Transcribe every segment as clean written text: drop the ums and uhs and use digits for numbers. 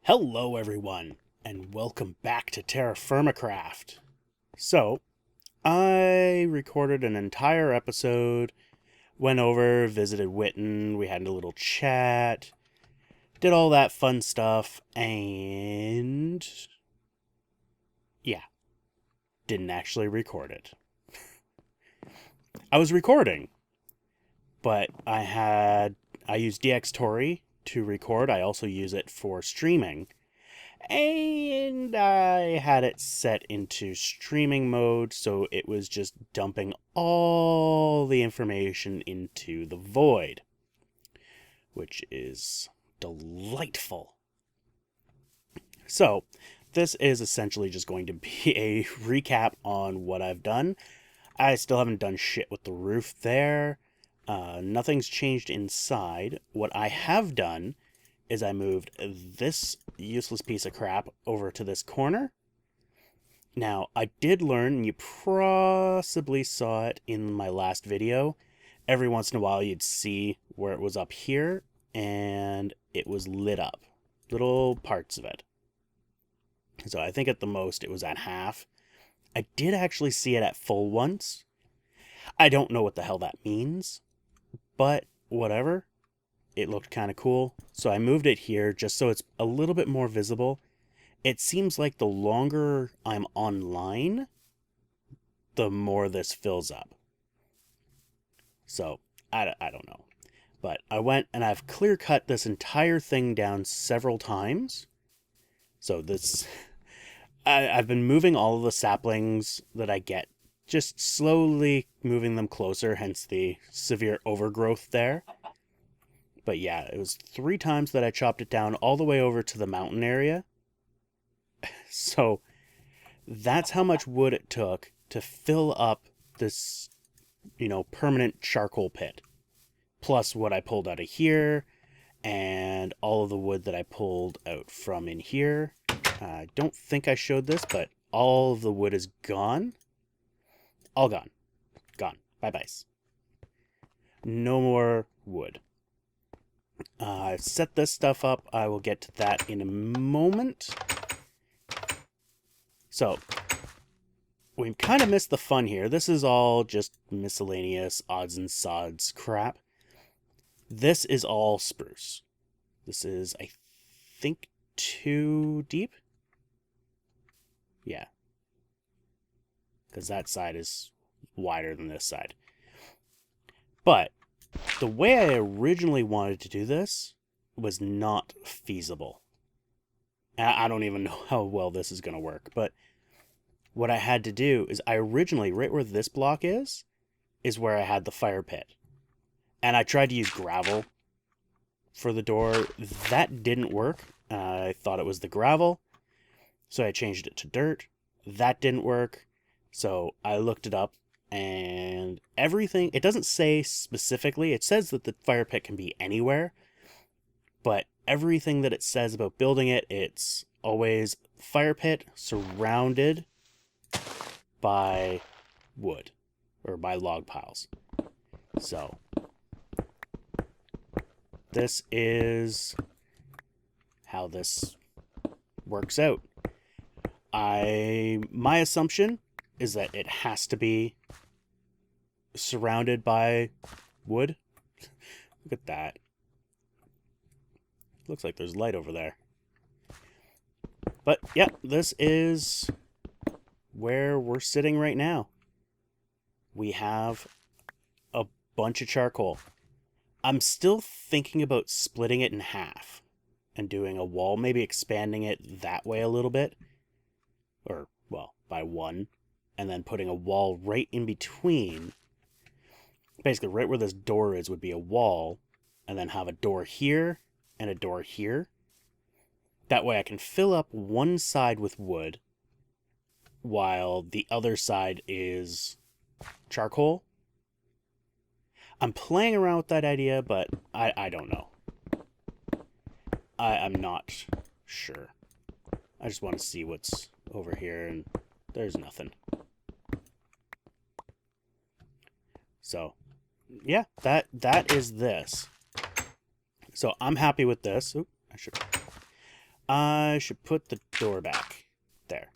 Hello everyone, and welcome back to TerraFirmaCraft. So, I recorded an entire episode, went over, visited Witten, we had a little chat, did all that fun stuff, and yeah, didn't actually record it. I was recording, but I used DxTory to record. I also use it for streaming. And I had it set into streaming mode, so it was just dumping all the information into the void, which is delightful. So, this is essentially just going to be a recap on what I've done. I still haven't done shit with the roof there. Nothing's changed inside. What I have done is I moved this useless piece of crap over to this corner. Now, I did learn, and you possibly saw it in my last video, every once in a while you'd see where it was up here, and it was lit up. Little parts of it. So I think at the most it was at half. I did actually see it at full once. I don't know what the hell that means, but whatever. It looked kind of cool, so I moved it here just so it's a little bit more visible. It seems like the longer I'm online, the more this fills up. So, I don't know. But I went and I've clear cut this entire thing down several times. So I've been moving all of the saplings that I get, just slowly moving them closer, hence the severe overgrowth there. But yeah, it was 3 times that I chopped it down all the way over to the mountain area. So that's how much wood it took to fill up this, permanent charcoal pit. Plus what I pulled out of here and all of the wood that I pulled out from in here. I don't think I showed this, but all of the wood is gone. All gone. Gone. Bye-byes. No more wood. I've set this stuff up. I will get to that in a moment. So, we kind of missed the fun here. This is all just miscellaneous odds and sods crap. This is all spruce. This is, I think, 2 deep. Yeah. Because that side is wider than this side. But the way I originally wanted to do this was not feasible. I don't even know how well this is going to work, but what I had to do is I originally, right where this block is where I had the fire pit. And I tried to use gravel for the door. That didn't work. I thought it was the gravel, so I changed it to dirt. That didn't work, so I looked it up. And everything, it doesn't say specifically, it says that the fire pit can be anywhere, but everything that it says about building it, it's always fire pit surrounded by wood, or by log piles. So, this is how this works out. My assumption is that it has to be surrounded by wood. Look at that. Looks like there's light over there. But yeah, this is where we're sitting right now. We have a bunch of charcoal. I'm still thinking about splitting it in half and doing a wall, maybe expanding it that way a little bit. Or, well, by 1. And then putting a wall right in between. Basically, right where this door is would be a wall, and then have a door here and a door here. That way I can fill up one side with wood, while the other side is charcoal. I'm playing around with that idea, but I don't know. I'm not sure. I just want to see what's over here, and there's nothing. So, yeah, that is this. So I'm happy with this. I should put the door back. There.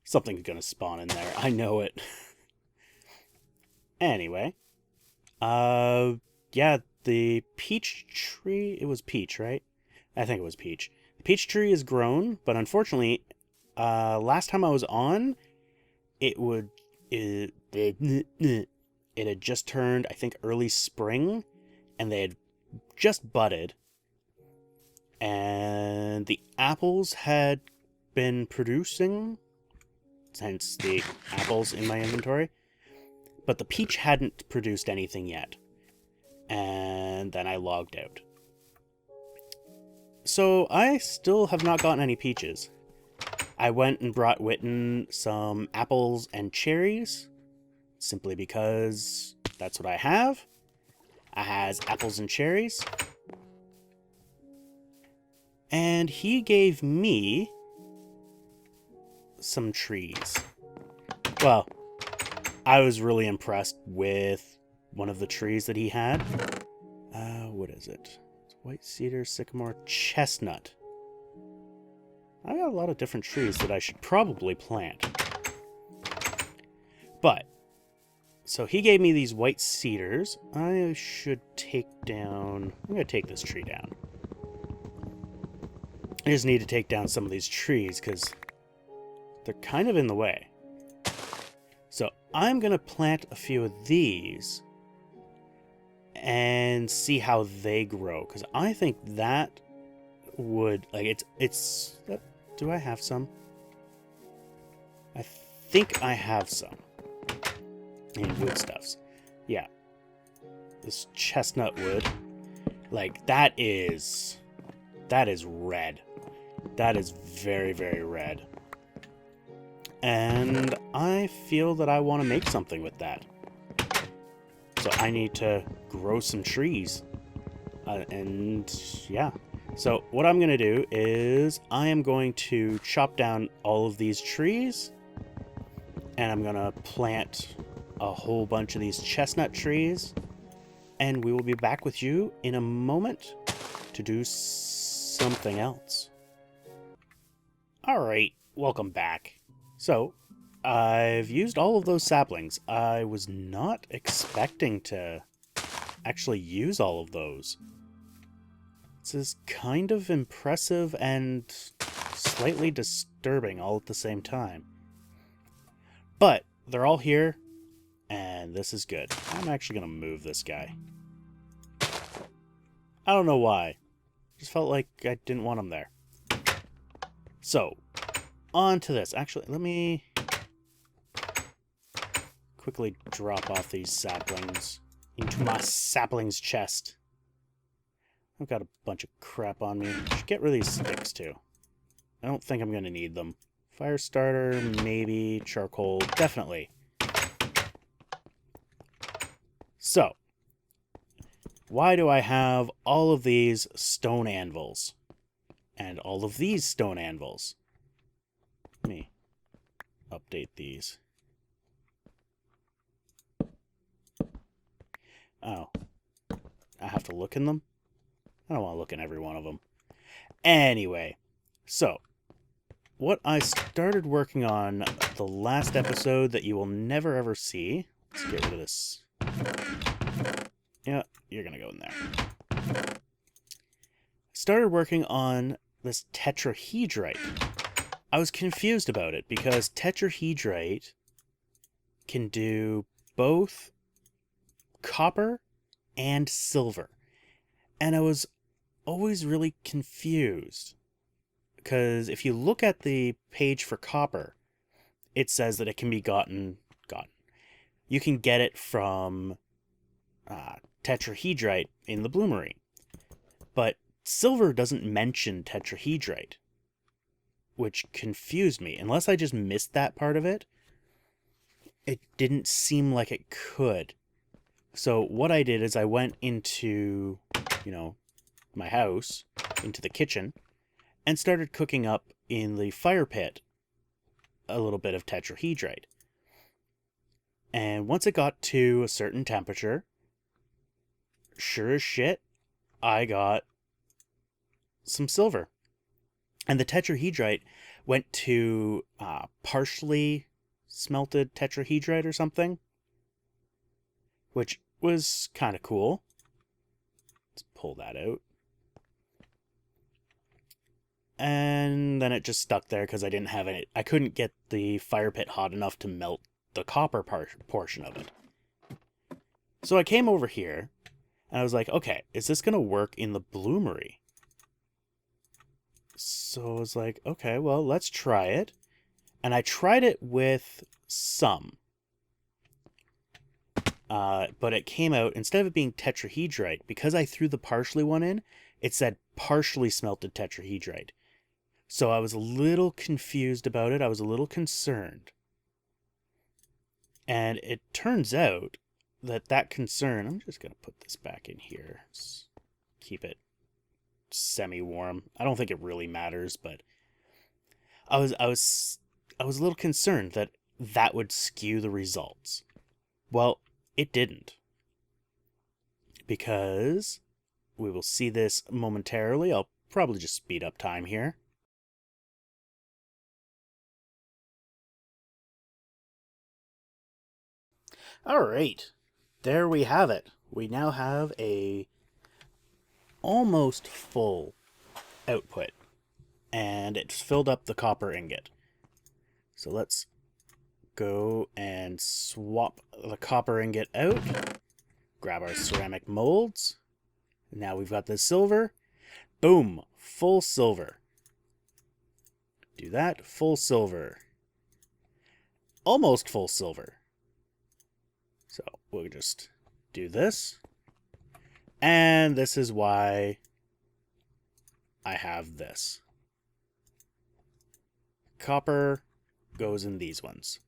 Something's gonna spawn in there. I know it. Anyway. Yeah, the peach tree... It was peach, right? I think it was peach. The peach tree is grown, but unfortunately, last time I was on, it had just turned, I think, early spring, and they had just budded, and the apples had been producing, hence the apples in my inventory, but the peach hadn't produced anything yet, and then I logged out. So I still have not gotten any peaches. I went and brought Witten some apples and cherries, simply because that's what I have. I has apples and cherries. And he gave me some trees. Well, I was really impressed with one of the trees that he had. What is it? It's white cedar, sycamore, chestnut. I got a lot of different trees that I should probably plant. But, so he gave me these white cedars. I should take down... I'm going to take this tree down. I just need to take down some of these trees because they're kind of in the way. So I'm going to plant a few of these and see how they grow, because I think that would, like, it's do I have some? I think I have some in wood stuffs. Yeah, this chestnut wood, like, that is red. That is very, very red. And I feel that I want to make something with that. So I need to grow some trees. And yeah. So what I'm going to do is I am going to chop down all of these trees. And I'm going to plant a whole bunch of these chestnut trees. And we will be back with you in a moment to do something else. Alright, welcome back. So, I've used all of those saplings. I was not expecting to actually use all of those. This is kind of impressive and slightly disturbing all at the same time. But, they're all here, and this is good. I'm actually going to move this guy. I don't know why. Just felt like I didn't want him there. So, on to this. Actually, let me quickly drop off these saplings into my saplings chest. I've got a bunch of crap on me. I should get rid of these sticks too. I don't think I'm going to need them. Fire starter, maybe. Charcoal, definitely. So, why do I have all of these stone anvils? And all of these stone anvils? Let me update these. Oh. I have to look in them? I don't want to look in every one of them. Anyway. So. What I started working on the last episode that you will never ever see. Let's get rid of this. Yeah, you're going to go in there. Started working on this tetrahedrite. I was confused about it because tetrahedrite can do both copper and silver. And I was always really confused because if you look at the page for copper, it says that it can be gotten. You can get it from tetrahedrite in the bloomery. But silver doesn't mention tetrahedrite, which confused me. Unless I just missed that part of it, it didn't seem like it could. So what I did is I went into, my house, into the kitchen, and started cooking up in the fire pit a little bit of tetrahedrite. And once it got to a certain temperature, sure as shit, I got some silver. And the tetrahedrite went to partially smelted tetrahedrite or something, which was kind of cool. Let's pull that out. And then it just stuck there because I didn't have it. I couldn't get the fire pit hot enough to melt the copper portion of it. So I came over here and I was like, okay, is this going to work in the bloomery? So I was like, okay, well, let's try it. And I tried it with some. But it came out, instead of it being tetrahedrite, because I threw the partially one in, it said partially smelted tetrahedrite. So I was a little confused about it. I was a little concerned. And it turns out that concern, I'm just going to put this back in here. Let's keep it semi-warm. I don't think it really matters, but I was a little concerned that would skew the results. Well, it didn't. Because we will see this momentarily. I'll probably just speed up time here. All right, there we have it. We now have a almost full output, and it's filled up the copper ingot. So let's go and swap the copper ingot out, grab our ceramic molds. Now we've got the silver. Boom, full silver. Do that, full silver. Almost full silver. So we'll just do this. And this is why I have this. Copper goes in these ones.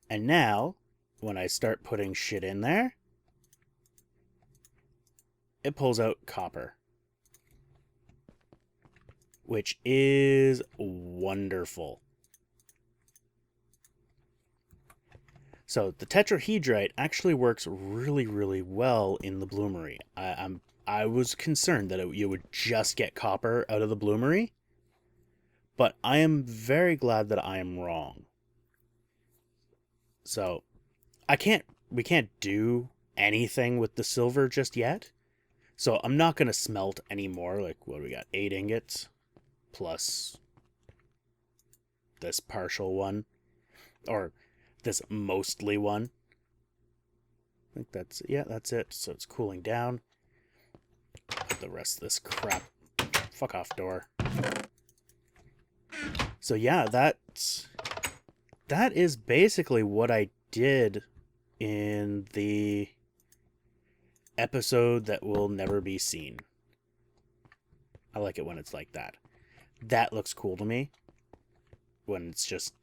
And now, when I start putting shit in there, it pulls out copper. Which is wonderful. So the tetrahedrite actually works really, really well in the bloomery. I was concerned that you would just get copper out of the bloomery, but I am very glad that I am wrong. So we can't do anything with the silver just yet. So I'm not going to smelt anymore. Like, what do we got? 8 ingots plus this partial one, or this mostly one. I think that's it. So it's cooling down. Put the rest of this crap. Fuck off, door. So yeah, that is basically what I did in the episode that will never be seen. I like it when it's like that. That looks cool to me. When it's just,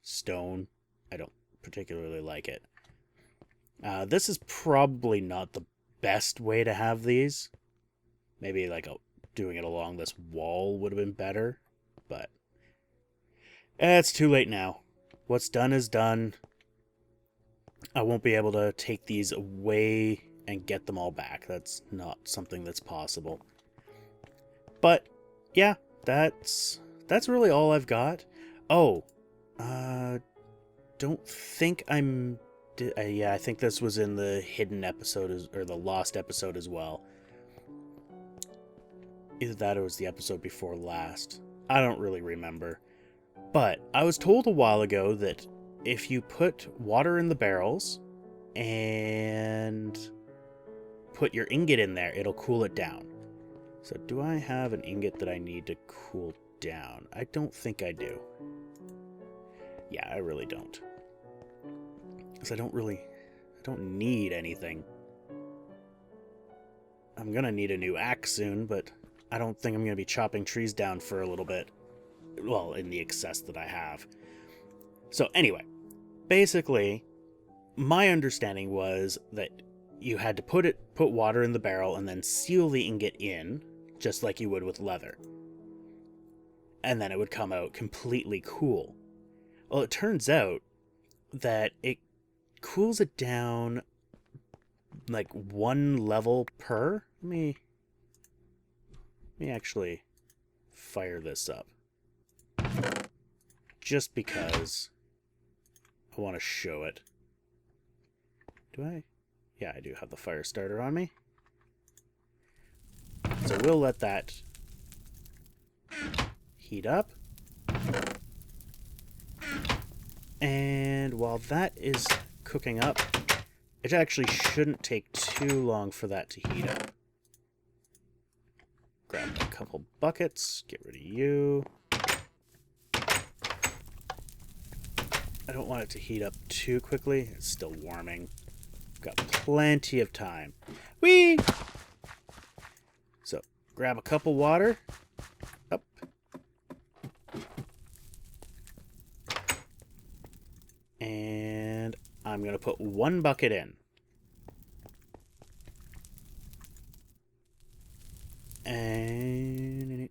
stone, I don't particularly like it. This is probably not the best way to have these. Maybe doing it along this wall would have been better, but it's too late now. What's done is done. I won't be able to take these away and get them all back. That's not something that's possible. But yeah, that's really all I've got. Oh, don't think I think this was in the hidden episode or the lost episode as well. Either that or it was the episode before last. I don't really remember. But I was told a while ago that if you put water in the barrels and put your ingot in there, it'll cool it down. So do I have an ingot that I need to cool down? I don't think I do. Yeah, I really don't. Because I don't need anything. I'm gonna need a new axe soon, but I don't think I'm gonna be chopping trees down for a little bit. Well, in the excess that I have. So anyway, basically, my understanding was that you had to put water in the barrel and then seal the ingot in, just like you would with leather. And then it would come out completely cool. Well, it turns out that it cools it down like 1 level per. Let me me actually fire this up. Just because I want to show it. Do I? Yeah, I do have the fire starter on me. So we'll let that heat up. And while that is cooking up, it actually shouldn't take too long for that to heat up. Grab a couple buckets, get rid of you. I don't want it to heat up too quickly. It's still warming. Got plenty of time. Whee! So, grab a cup of water. Up. And I'm going to put 1 bucket in. And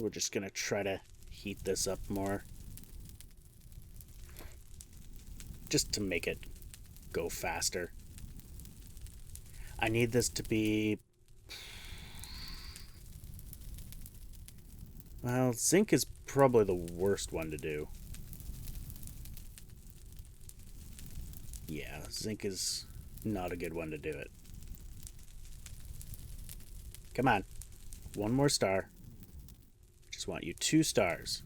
we're just going to try to heat this up more. Just to make it go faster. I need this to be... Well, zinc is probably the worst one to do. Yeah, zinc is not a good one to do it. Come on. 1 more star. Just want you 2 stars.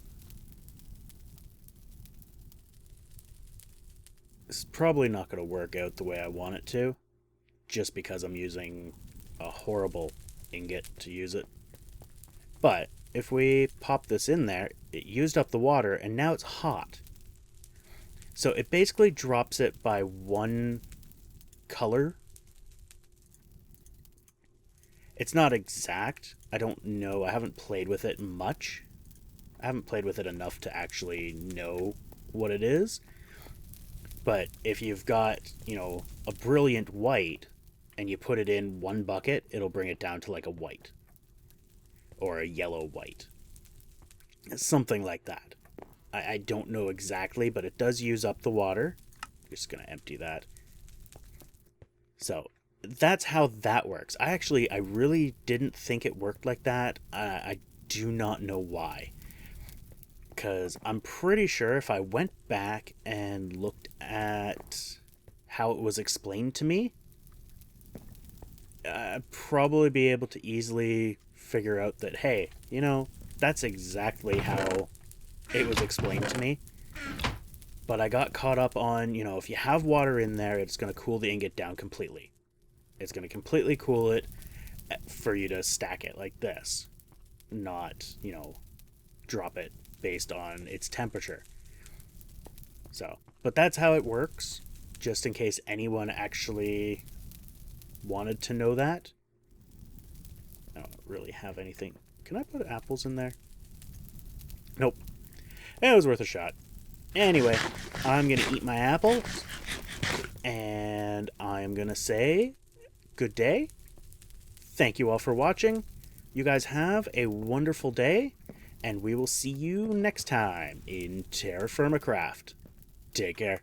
This is probably not going to work out the way I want it to, just because I'm using a horrible ingot to use it. But if we pop this in there, it used up the water and now it's hot. So it basically drops it by 1 color. It's not exact. I don't know. I haven't played with it much. I haven't played with it enough to actually know what it is. But if you've got, you know, a brilliant white and you put it in 1 bucket, it'll bring it down to like a white. Or a yellow white. Something like that. I don't know exactly, but it does use up the water. Just going to empty that. So that's how that works. I really didn't think it worked like that. I do not know why. Because I'm pretty sure if I went back and looked at how it was explained to me, I'd probably be able to easily figure out that, hey, you know, that's exactly how it was explained to me. But I got caught up on, you know, if you have water in there, it's going to cool the ingot down completely. It's going to completely cool it for you to stack it like this. Not, you know, drop it based on its temperature. So, but that's how it works, just in case anyone actually wanted to know that. I don't really have anything. Can I put apples in there? Nope. It was worth a shot. Anyway, I'm going to eat my apples, and I'm going to say good day. Thank you all for watching. You guys have a wonderful day, and we will see you next time in TerraFirmaCraft. Take care.